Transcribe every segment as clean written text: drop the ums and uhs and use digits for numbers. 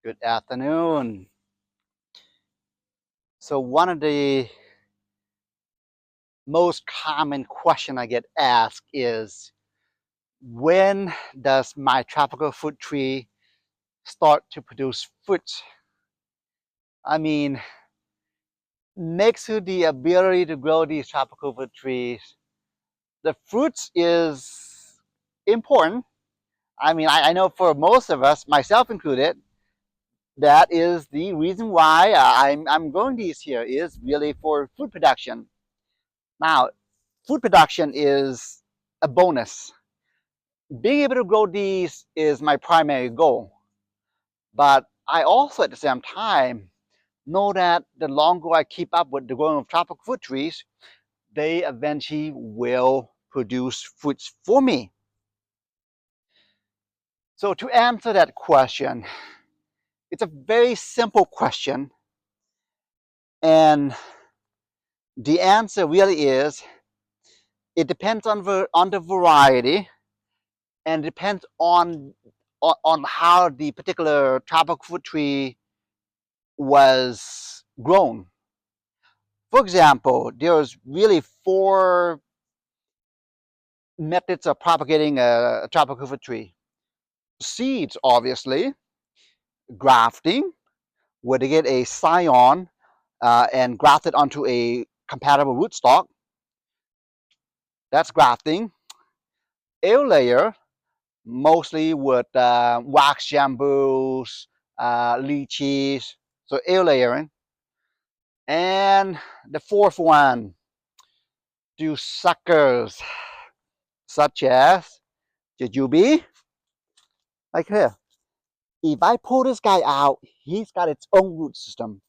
Good afternoon. So one of the most common question I get asked is, when does my tropical fruit tree start to produce fruits? I mean, next to the ability to grow these tropical fruit trees, the fruits is important. I know for most of us, myself included, that is the reason why I'm growing these here is really for food production. Now, food production is a bonus. Being able to grow these is my primary goal. But I also at the same time know that the longer I keep up with the growing of tropical fruit trees, they eventually will produce fruits for me. So to answer that question, it's a very simple question. And the answer really is, it depends on the variety and depends on how the particular tropical fruit tree was grown. For example, there's really four methods of propagating a tropical fruit tree. Seeds, obviously, grafting, where they get a scion and graft it onto a compatible rootstock. That's grafting. Air layer, mostly with wax jamboos, lychees, so air layering. And the fourth one, do suckers, such as jujube, like here. If I pull this guy out, he's got its own root system.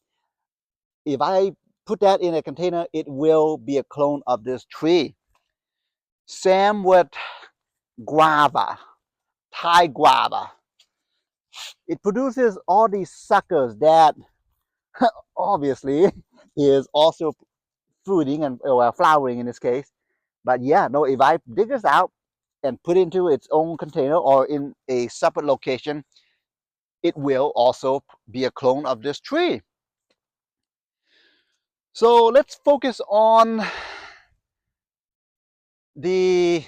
If I put that in a container, it will be a clone of this tree. Same with guava, Thai guava. It produces all these suckers that obviously is also fruiting and flowering in this case. But yeah, no, if I dig this out and put it into its own container or in a separate location, it will also be a clone of this tree. So let's focus on the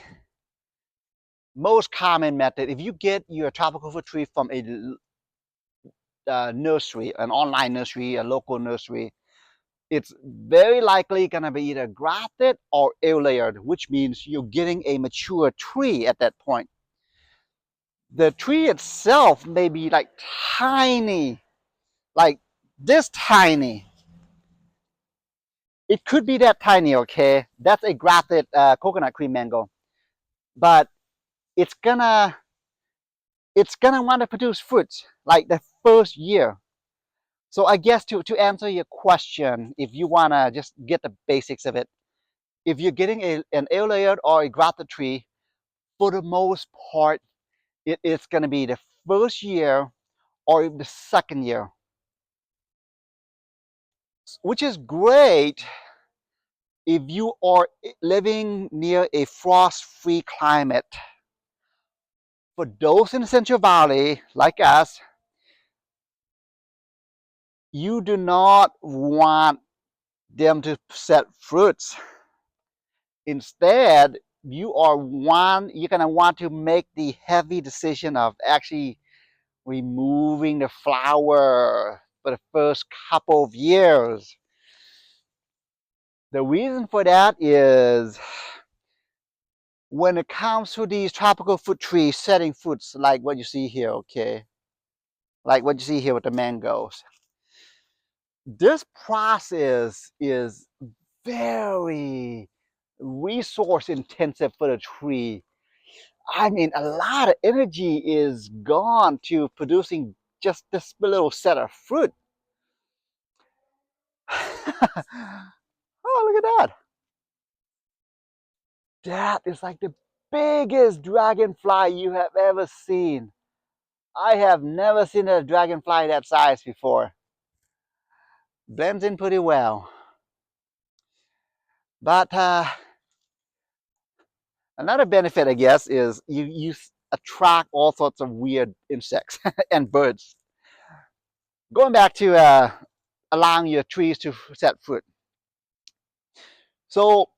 most common method. If you get your tropical fruit tree from a nursery, an online nursery, a local nursery, it's very likely going to be either grafted or air layered, which means you're getting a mature tree at that point. The tree itself may be like tiny, like this tiny. It could be that tiny, okay? That's a grafted coconut cream mango. But it's gonna want to produce fruits like the first year. So I guess to answer your question, if you wanna just get the basics of it, if you're getting an air layered or a grafted tree, for the most part, it is gonna be the first year or the second year, which is great if you are living near a frost-free climate. For those in the Central Valley, like us, you do not want them to set fruits. Instead, you're gonna want to make the heavy decision of actually removing the flower for the first couple of years. The reason for that is, when it comes to these tropical fruit trees setting fruits, like what you see here, okay? Like what you see here with the mangoes. This process is very resource intensive for the tree. I mean, a lot of energy is gone to producing just this little set of fruit. Oh, look at that. That is like the biggest dragonfly you have ever seen. I have never seen a dragonfly that size before. Blends in pretty well. But another benefit, I guess, is you attract all sorts of weird insects and birds. Going back to allowing your trees to set fruit. So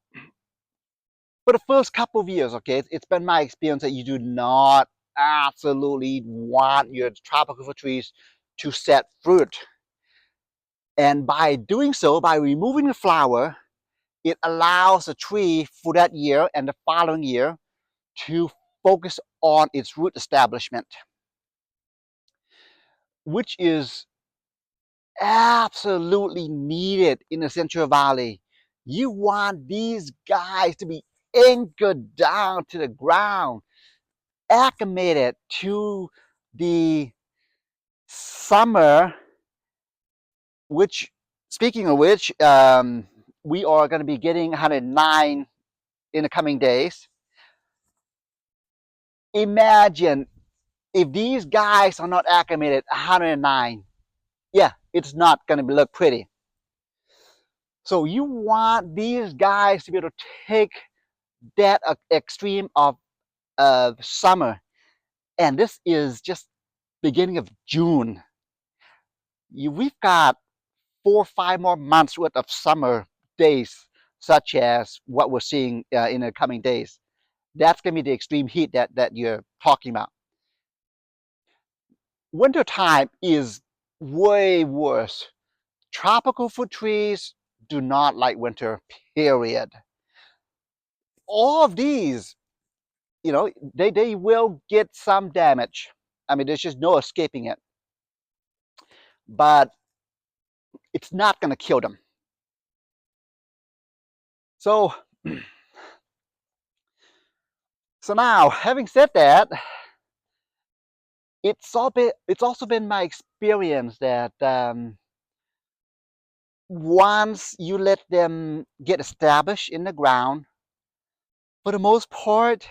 for the first couple of years, okay, it's been my experience that you do not absolutely want your tropical fruit trees to set fruit. And by doing so, by removing the flower, it allows the tree for that year and the following year to focus on its root establishment, which is absolutely needed in the Central Valley. You want these guys to be anchored down to the ground, acclimated to the summer, which, speaking of which, we are going to be getting 109 in the coming days. Imagine if these guys are not acclimated 109, yeah, it's not going to look pretty. So you want these guys to be able to take that extreme of summer, and this is just beginning of June. We've got 4 or 5 more months worth of summer days, such as what we're seeing in the coming days. That's going to be the extreme heat that you're talking about. Winter time is way worse. Tropical fruit trees do not like winter, period. All of these, they will get some damage. I mean, there's just no escaping it. But it's not going to kill them. So, so now, having said that, it's also been my experience that once you let them get established in the ground, for the most part,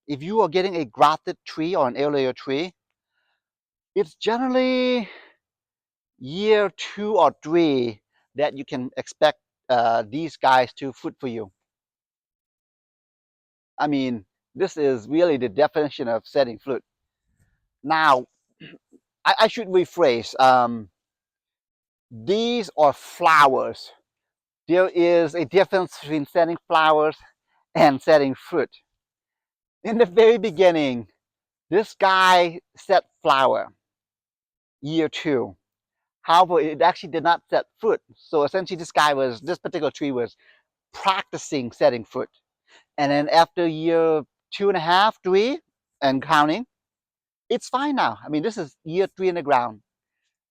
if you are getting a grafted tree or an aerial tree, it's generally year 2 or 3 that you can expect these guys to fruit for you. I mean, this is really the definition of setting fruit. Now, I should rephrase. These are flowers. There is a difference between setting flowers and setting fruit. In the very beginning, this guy set flower, year 2. However, it actually did not set fruit. So essentially, this particular tree was practicing setting fruit. And then after year 2.5, 3, and counting, it's fine now. I mean, this is year 3 in the ground.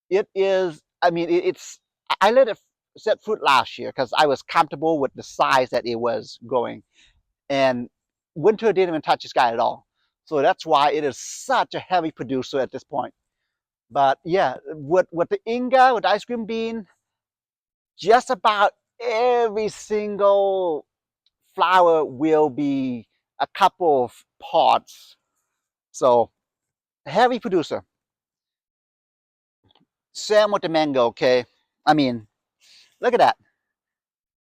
It is, I mean, I let it set fruit last year because I was comfortable with the size that it was growing. And winter didn't even touch this guy at all. So that's why it is such a heavy producer at this point. But yeah, with the Inga, with the ice cream bean, just about every single flower will be a couple of pods. So heavy producer. Same with the mango, okay? I mean, look at that.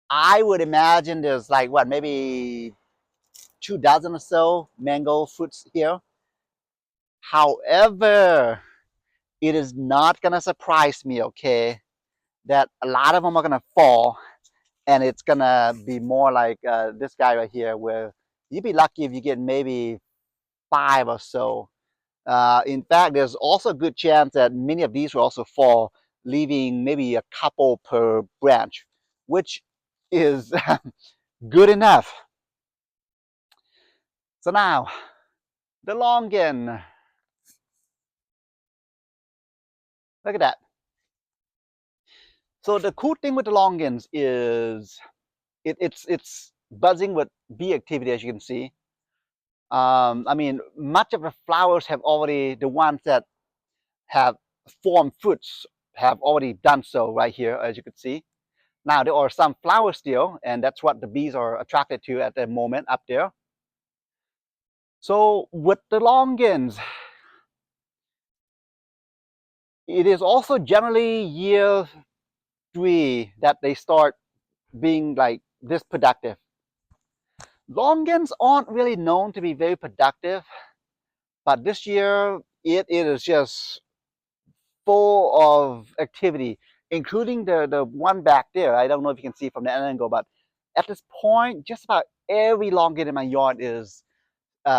I would imagine there's like what, maybe 2 dozen or so mango fruits here. However, it is not gonna surprise me, okay, that a lot of them are gonna fall, and it's gonna be more like this guy right here, where you'd be lucky if you get maybe 5 or so. In fact, there's also a good chance that many of these will also fall, leaving maybe a couple per branch, which is good enough. So now, the longan. Look at that. So the cool thing with the longans is it's buzzing with bee activity, as you can see. I mean, much of the flowers have already, the ones that have formed fruits have already done so right here, as you can see. Now, there are some flowers still, and that's what the bees are attracted to at the moment up there. So with the longans, it is also generally year 3 that they start being like this productive. Longans aren't really known to be very productive, but this year it is just full of activity, including the one back there. I don't know if you can see from that angle, but at this point, just about every elongate in my yard is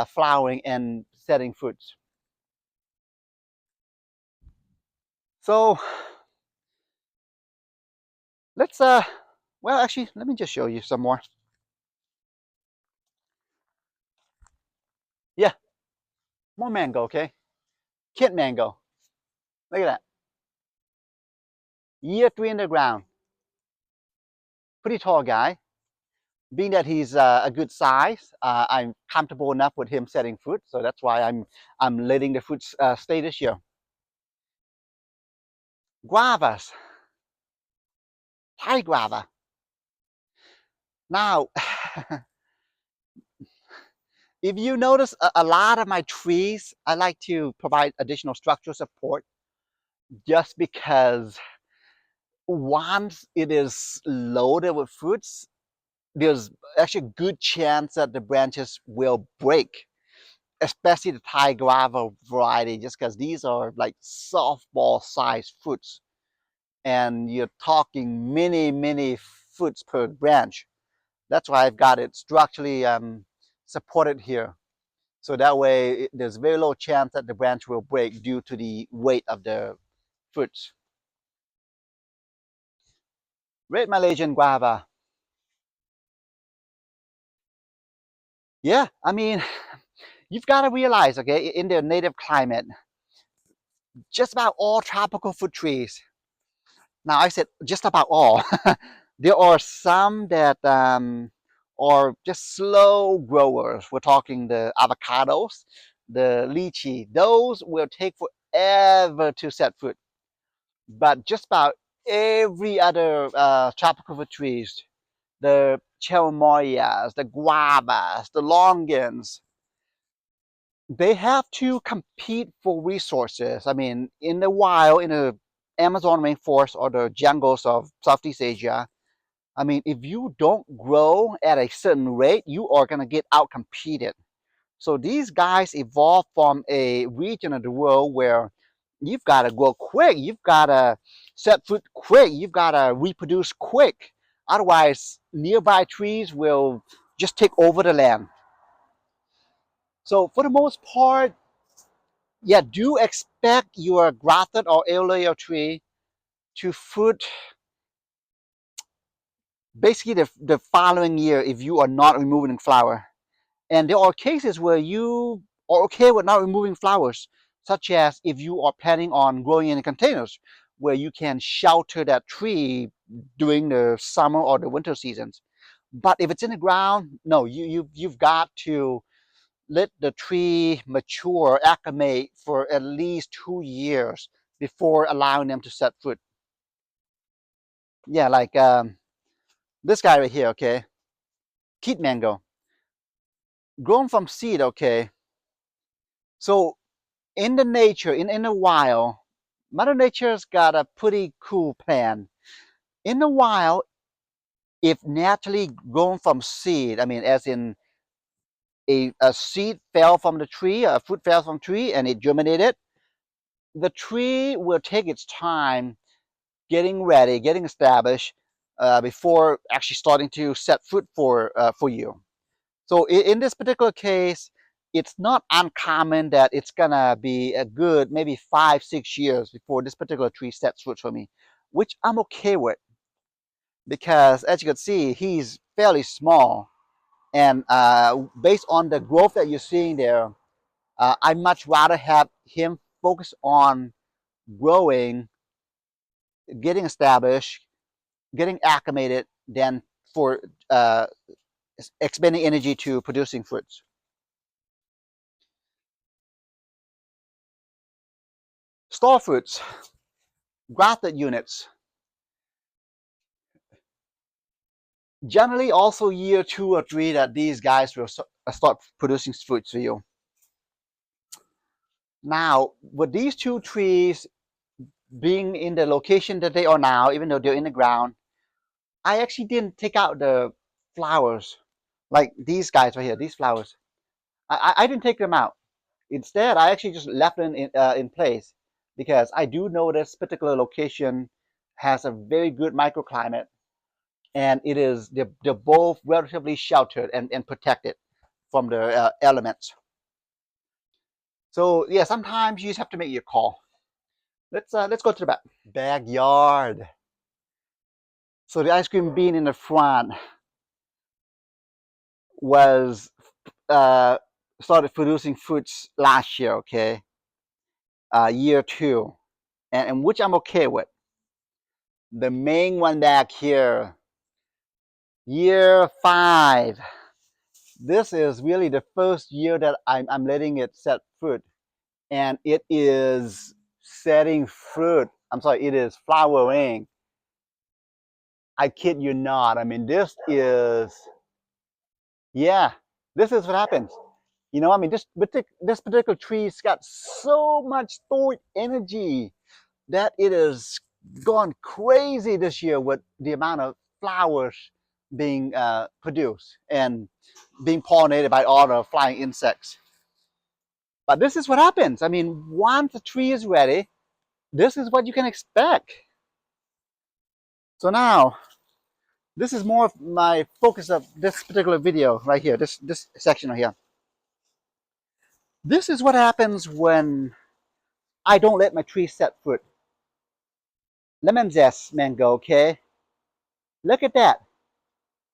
flowering and setting fruits. So let's well, actually, let me just show you some more. Yeah, more mango, okay? Kid mango. Look at that. Year 3 in the ground. Pretty tall guy. Being that he's a good size, I'm comfortable enough with him setting fruit, so that's why I'm letting the fruits stay this year. Guavas, Thai guava. Now, if you notice a lot of my trees, I like to provide additional structural support just because once it is loaded with fruits, there's actually a good chance that the branches will break, especially the Thai guava variety, just because these are like softball sized fruits. And you're talking many fruits per branch. That's why I've got it structurally supported here. So that way there's very low chance that the branch will break due to the weight of the fruits. Red Malaysian guava. Yeah, I mean, you've got to realize, okay, in their native climate, just about all tropical fruit trees. Now I said just about all. There are some that are just slow growers. We're talking the avocados, the lychee. Those will take forever to set fruit. But just about every other tropical fruit trees, the cherimoyas, the guavas, the longans, they have to compete for resources. I mean, in the wild, in the Amazon rainforest or the jungles of Southeast Asia, I mean, if you don't grow at a certain rate, you are going to get out competed. So these guys evolved from a region of the world where you've got to grow quick, you've got to set fruit quick, you've got to reproduce quick. Otherwise, nearby trees will just take over the land. So for the most part, yeah, do expect your grafted or aerial tree to fruit basically the following year if you are not removing flower. And there are cases where you are okay with not removing flowers, such as if you are planning on growing in containers where you can shelter that tree during the summer or the winter seasons. But if it's in the ground, no, you've got to let the tree mature, acclimate for at least 2 years before allowing them to set fruit. Yeah, like this guy right here, okay, kid mango, grown from seed, okay. So in the nature, in the wild, Mother Nature's got a pretty cool plan. In the wild, if naturally grown from seed, I mean, as in a seed fell from the tree, a fruit fell from the tree, and it germinated, the tree will take its time getting ready, getting established before actually starting to set fruit for you. So in this particular case, it's not uncommon that it's gonna be a good maybe 5, 6 years before this particular tree sets fruit for me, which I'm okay with because as you can see, he's fairly small, and based on the growth that you're seeing there, I much rather have him focus on growing, getting established, getting acclimated than for expending energy to producing fruits. Store fruits, grafted units, generally also year 2 or 3 that these guys will start producing fruits for you. Now, with these two trees being in the location that they are now, even though they're in the ground, I actually didn't take out the flowers like these guys right here, these flowers. I didn't take them out. Instead, I actually just left them in place. because I do know this particular location has a very good microclimate, and they're both relatively sheltered and protected from the elements. So yeah, sometimes you just have to make your call. Let's go to the backyard. So the ice cream bean in the front was uh, started producing fruits last year. Okay, year two, and which I'm okay with. The main one back here, year five. This is really the first year that I'm letting it set fruit, and it is setting fruit. I'm sorry, it is flowering. I kid you not. I mean, yeah, this is what happens. You know, I mean, this particular tree's got so much stored energy that it has gone crazy this year with the amount of flowers being produced and being pollinated by all the flying insects. But this is what happens. I mean, once the tree is ready, this is what you can expect. So now, this is more of my focus of this particular video right here, this section right here. This is what happens when I don't let my tree set fruit. Lemon zest mango, okay? Look at that.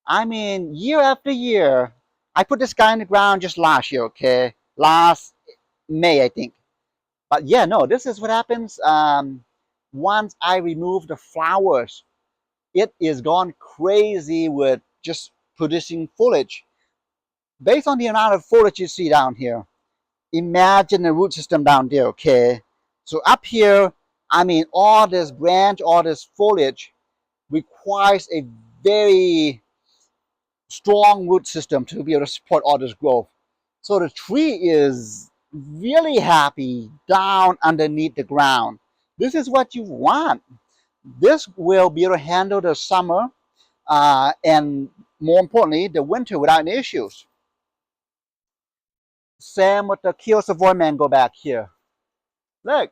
I mean, year after year, I put this guy in the ground just last year, okay? Last May, I think. But yeah, no, this is what happens once I remove the flowers. It is gone crazy with just producing foliage. Based on the amount of foliage you see down here, imagine the root system down there, okay? So up here, I mean, all this branch, all this foliage requires a very strong root system to be able to support all this growth. So the tree is really happy down underneath the ground. This is what you want. This will be able to handle the summer and more importantly, the winter without any issues. Same with the Keo Savoy mango back here. Look,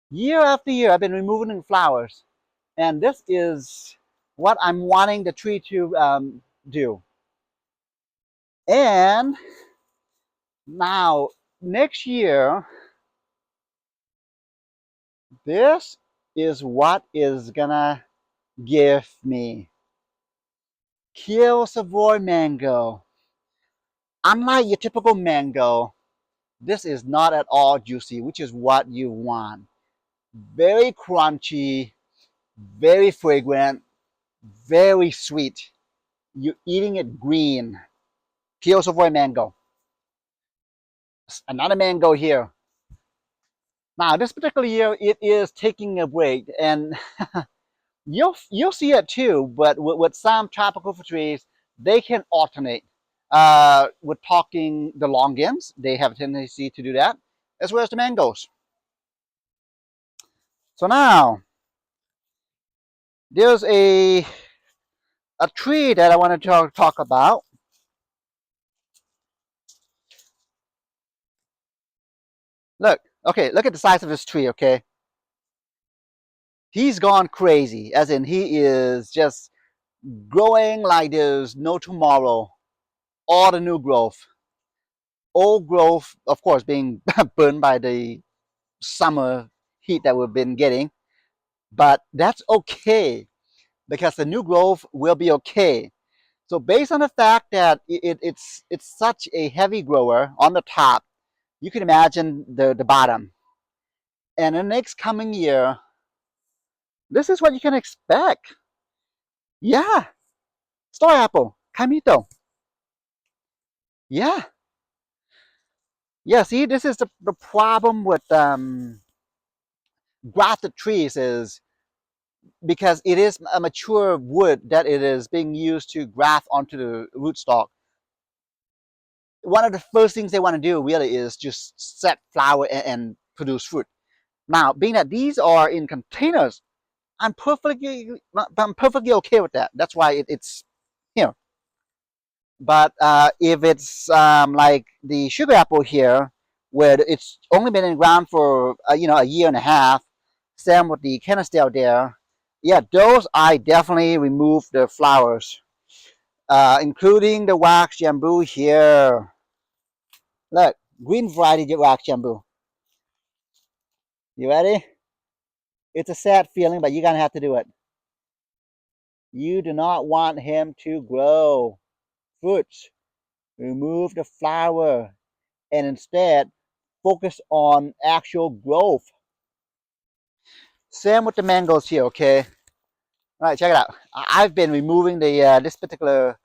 year after year, I've been removing the flowers, and this is what I'm wanting the tree to do. And now, next year, this is what is gonna give me Keo Savoy mango. Unlike your typical mango, this is not at all juicy, which is what you want. Very crunchy, very fragrant, very sweet. You're eating it green. Keo Savoy mango. Another mango here. Now, this particular year, it is taking a break, and you'll see it too. But with some tropical fruit trees, they can alternate. We're talking the longans; they have a tendency to do that, as well as the mangoes. So now, there's a tree that I want to talk about. Look, okay, look at the size of this tree. Okay, he's gone crazy, as in he is just growing like there's no tomorrow. All the new growth, old growth, of course, being burned by the summer heat that we've been getting, but that's okay because the new growth will be okay. So based on the fact that it's such a heavy grower on the top, you can imagine the bottom. And the next coming year, this is what you can expect. Yeah, star apple, kamito. Yeah, yeah. See, this is the problem with grafted trees is because it is a mature wood that it is being used to graft onto the rootstock. One of the first things they want to do really is just set flower and produce fruit. Now, being that these are in containers, I'm perfectly okay with that. That's why it's here. But if it's like the sugar apple here, where it's only been in the ground for a year and a half. Same with the canistel there. Yeah, those I definitely removed the flowers, including the wax jambu here. Look, green variety wax jambu. You ready? It's a sad feeling, but you're gonna have to do it. You do not want him to grow fruits. Remove the flower and instead focus on actual growth. Same with the mangoes here, okay? All right, check it out. I've been removing the this particular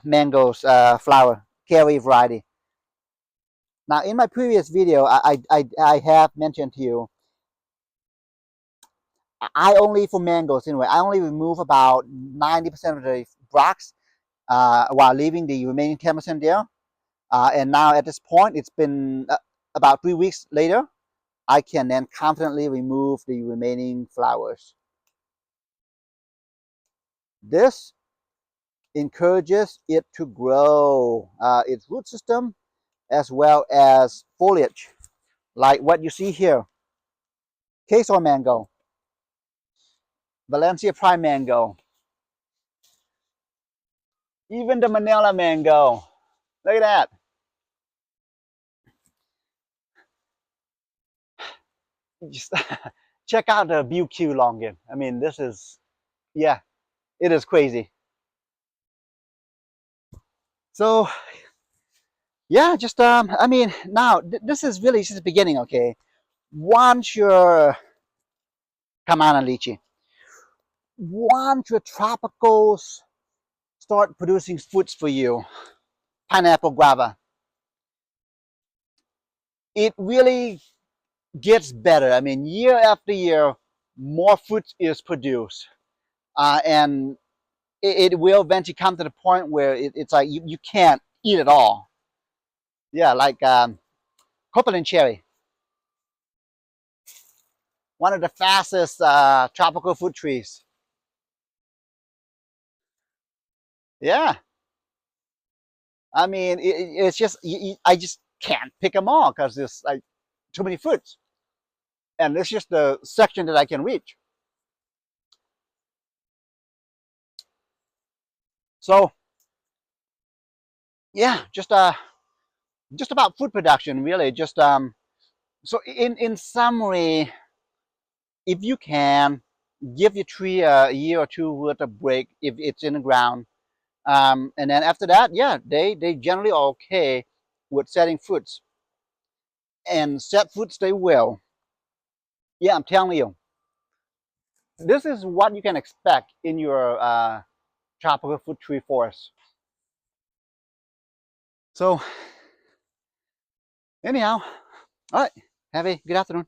mangoes flower, Kerry variety. Now, in my previous video, I have mentioned to you, I only, for mangoes anyway, I only remove about 90% of the bracts while leaving the remaining 10% there. And now at this point, it's been about 3 weeks later, I can then confidently remove the remaining flowers. This encourages it to grow its root system as well as foliage, like what you see here. Queso mango, Valencia prime mango, even the Manila mango. Look at that. Just check out the BQ longin. I mean, this is, yeah, it is crazy. So yeah, just I mean, now this is really just the beginning, okay? Once your, come on, lychee, once your tropicals start producing fruits for you, pineapple, guava, it really gets better. I mean, year after year, more fruit is produced, and it will eventually come to the point where it's like you can't eat it all. Yeah, like copeland cherry, one of the fastest tropical fruit trees. Yeah, I mean, it's just I just can't pick them all because there's like too many fruits, and it's just the section that I can reach. So yeah, just about food production, really. Just so in summary, if you can give your tree a year or two worth of break if it's in the ground, and then after that, yeah, they generally are okay with setting fruits, and set fruits they will. Yeah, I'm telling you, this is what you can expect in your tropical fruit tree forest. So anyhow, all right, have a good afternoon.